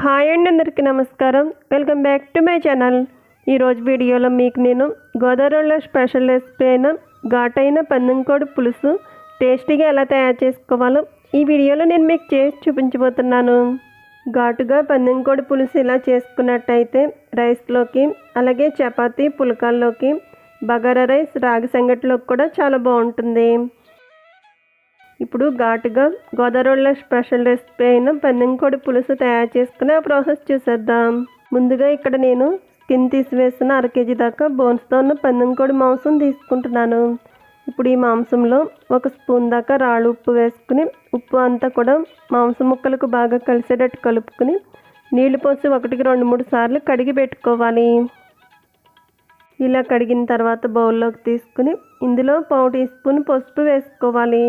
Hi అండి, అందరికీ నమస్కారం. Welcome back to my channel. ఈరోజు వీడియోలో మీకు నేను గోదావరిలో స్పెషల్ రెసిపీ అయిన ఘాటైన పందెంకోడి పులుసు టేస్టీగా ఎలా తయారు చేసుకోవాలో ఈ వీడియోలో నేను మీకు చేసి చూపించబోతున్నాను. ఘాటుగా పందెంకోడి పులుసు ఇలా చేసుకున్నట్టయితే రైస్లోకి, అలాగే చపాతీ పుల్కాల్లోకి, బగారా రైస్, రాగి సంగటిలోకి కూడా చాలా బాగుంటుంది. ఇప్పుడు ఘాటుగా గోదావరిలో స్పెషల్ రెసిపీ అయిన పందెంకోడి పులుసు తయారు చేసుకుని ఆ ప్రాసెస్ చూసేద్దాం. ముందుగా ఇక్కడ నేను స్కిన్ తీసివేసిన 1/2 kg దాకా బోన్స్తో ఉన్న పందెంకోడి మాంసం తీసుకుంటున్నాను. ఇప్పుడు ఈ మాంసంలో 1 స్పూన్ దాకా రాళ్ళు ఉప్పు వేసుకుని ఉప్పు అంతా కూడా మాంసం ముక్కలకు బాగా కలిసేటట్టు కలుపుకుని నీళ్లు పోసి 1కి 2-3 సార్లు కడిగి పెట్టుకోవాలి. ఇలా కడిగిన తర్వాత బౌల్లోకి తీసుకుని ఇందులో 1/4 టీ స్పూన్ పసుపు వేసుకోవాలి.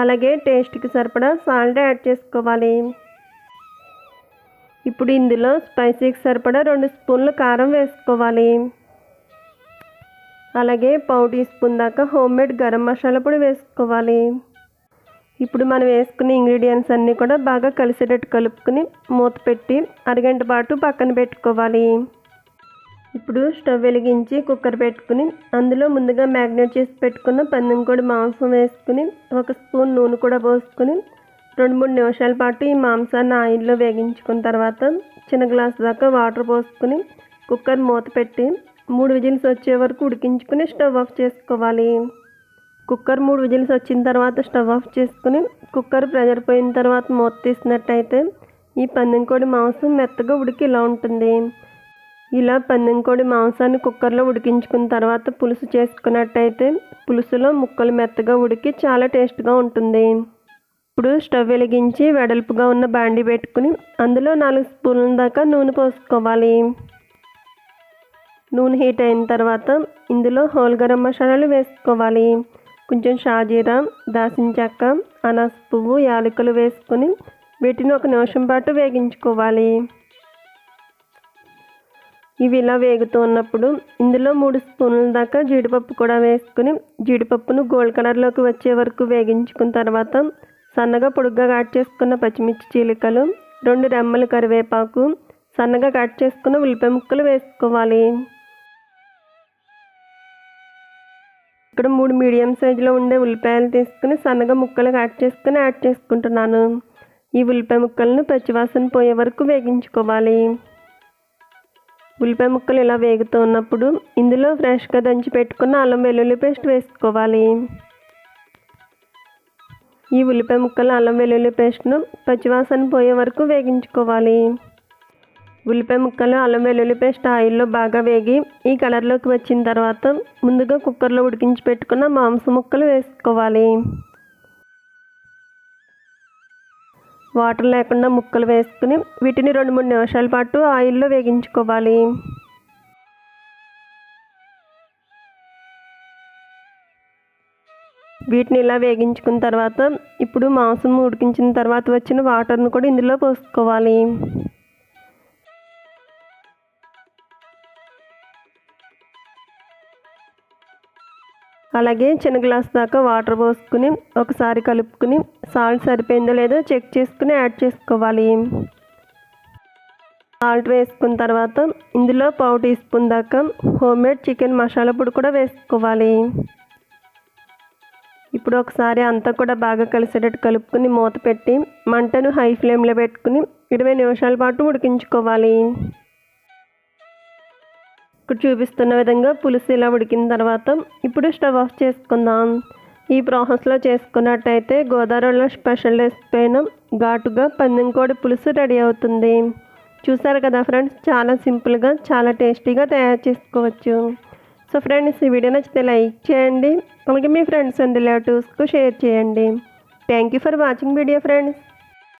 అలాగే టేస్ట్కి సరిపడా సాల్ట్ యాడ్ చేసుకోవాలి. ఇప్పుడు ఇందులో స్పైసీకి సరిపడా 2 స్పూన్ల కారం వేసుకోవాలి. అలాగే 1/4 టీ స్పూన్ దాకా హోమ్మేడ్ గరం మసాలా పొడి వేసుకోవాలి. ఇప్పుడు మనం వేసుకునే ఇంగ్రీడియంట్స్ అన్నీ కూడా బాగా కలిసేటట్టు కలుపుకుని మూత పెట్టి 1 గంట పాటు పక్కన పెట్టుకోవాలి. ఇప్పుడు స్టవ్ వెలిగించి కుక్కర్ పెట్టుకుని అందులో ముందుగా మ్యాగ్నేట్ చేసి పెట్టుకున్న పందెంకోడి మాంసం వేసుకుని 1 స్పూన్ నూనె కూడా పోసుకుని 2-3 నిమిషాల పాటు ఈ మాంసాన్ని ఆయిల్లో వేగించుకున్న తర్వాత చిన్న గ్లాస్ దాకా వాటర్ పోసుకుని కుక్కర్ మూత పెట్టి 3 విజిల్స్ వచ్చే వరకు ఉడికించుకుని స్టవ్ ఆఫ్ చేసుకోవాలి. కుక్కర్ 3 విజిల్స్ వచ్చిన తర్వాత స్టవ్ ఆఫ్ చేసుకుని కుక్కర్ ప్రెషర్ పోయిన తర్వాత మూత తీసినట్టయితే ఈ పందెంకోడి మాంసం మెత్తగా ఉడికి ఇలా ఉంటుంది. ఇలా పందెంకోడి మాంసాన్ని కుక్కర్లో ఉడికించుకున్న తర్వాత పులుసు చేసుకున్నట్టయితే పులుసులో ముక్కలు మెత్తగా ఉడికి చాలా టేస్ట్గా ఉంటుంది. ఇప్పుడు స్టవ్ వెలిగించి వెడల్పుగా ఉన్న బాండి పెట్టుకుని అందులో 4 స్పూన్ల దాకా నూనె పోసుకోవాలి. నూనె హీట్ అయిన తర్వాత ఇందులో హోల్ గరం మసాలాలు వేసుకోవాలి. కొంచెం షాజీరా, దాల్చిన చెక్క, అనాస పువ్వు, యాలకులు వేసుకొని వీటిని 1 నిమిషం పాటు వేగించుకోవాలి. ఇవి ఇలా వేగుతూ ఉన్నప్పుడు ఇందులో 3 స్పూన్ల దాకా జీడిపప్పు కూడా వేసుకుని జీడిపప్పును గోల్డ్ కలర్లోకి వచ్చే వరకు వేగించుకున్న తర్వాత సన్నగా పొడుగ్గా కట్ చేసుకున్న పచ్చిమిర్చి చీలికలు, 2 రెమ్మల కరివేపాకు, సన్నగా కట్ చేసుకున్న ఉల్లిపాయ ముక్కలు వేసుకోవాలి. ఇక్కడ 3 మీడియం సైజులో ఉండే ఉల్లిపాయలు తీసుకుని సన్నగా ముక్కలు కట్ చేసుకుని యాడ్ చేసుకుంటున్నాను. ఈ ఉల్లిపాయ ముక్కలను పచ్చివాసన పోయే వరకు వేగించుకోవాలి. ఉల్లిపాయ ముక్కలు ఇలా వేగుతూ ఉన్నప్పుడు ఇందులో ఫ్రెష్గా దంచి పెట్టుకున్న అల్లం వెల్లుల్లి పేస్ట్ వేసుకోవాలి. ఈ ఉల్లిపాయ ముక్కలు అల్లం వెల్లుల్లి పేస్ట్ను పచ్చివాసన పోయే వరకు వేగించుకోవాలి. ఉల్లిపాయ ముక్కలు అల్లం వెల్లుల్లి పేస్ట్ ఆయిల్లో బాగా వేగి ఈ కలర్లోకి వచ్చిన తర్వాత ముందుగా కుక్కర్లో ఉడికించి పెట్టుకున్న మాంసం ముక్కలు వేసుకోవాలి. వాటర్ లేకుండా ముక్కలు వేసుకుని వీటిని 2-3 నిమిషాల పాటు ఆయిల్లో వేగించుకోవాలి. వీటిని ఇలా వేగించుకున్న తర్వాత ఇప్పుడు మాంసం ఉడికించిన తర్వాత వచ్చిన వాటర్ను కూడా ఇందులో పోసుకోవాలి. అలాగే చిన్న గ్లాస్ దాకా వాటర్ పోసుకుని ఒకసారి కలుపుకుని సాల్ట్ సరిపోయిందో లేదో చెక్ చేసుకుని యాడ్ చేసుకోవాలి. సాల్ట్ వేసుకున్న తర్వాత ఇందులో 1/4 టీ స్పూన్ దాకా హోమ్మేడ్ చికెన్ మసాలా పొడి కూడా వేసుకోవాలి. ఇప్పుడు ఒకసారి అంతా కూడా బాగా కలిసేటట్టు కలుపుకుని మూత పెట్టి మంటను హై ఫ్లేమ్లో పెట్టుకుని 20 నిమిషాల పాటు ఉడికించుకోవాలి. ఇక్కడ చూపిస్తున్న విధంగా పులుసు ఇలా ఉడికిన తర్వాత ఇప్పుడు స్టవ్ ఆఫ్ చేసుకుందాం. ఈ ప్రాసెస్లో చేసుకున్నట్టయితే గోదావరిలో స్పెషల్ రెసిపీ అయిన ఘాటుగా పందెంకోడి పులుసు రెడీ అవుతుంది. చూసారు కదా ఫ్రెండ్స్, చాలా సింపుల్గా చాలా టేస్టీగా తయారు చేసుకోవచ్చు. సో ఫ్రెండ్స్, ఈ వీడియో నచ్చితే లైక్ చేయండి, అలాగే మీ ఫ్రెండ్స్ అండ్ రిలేటివ్స్కు షేర్ చేయండి. Thank you for watching video friends.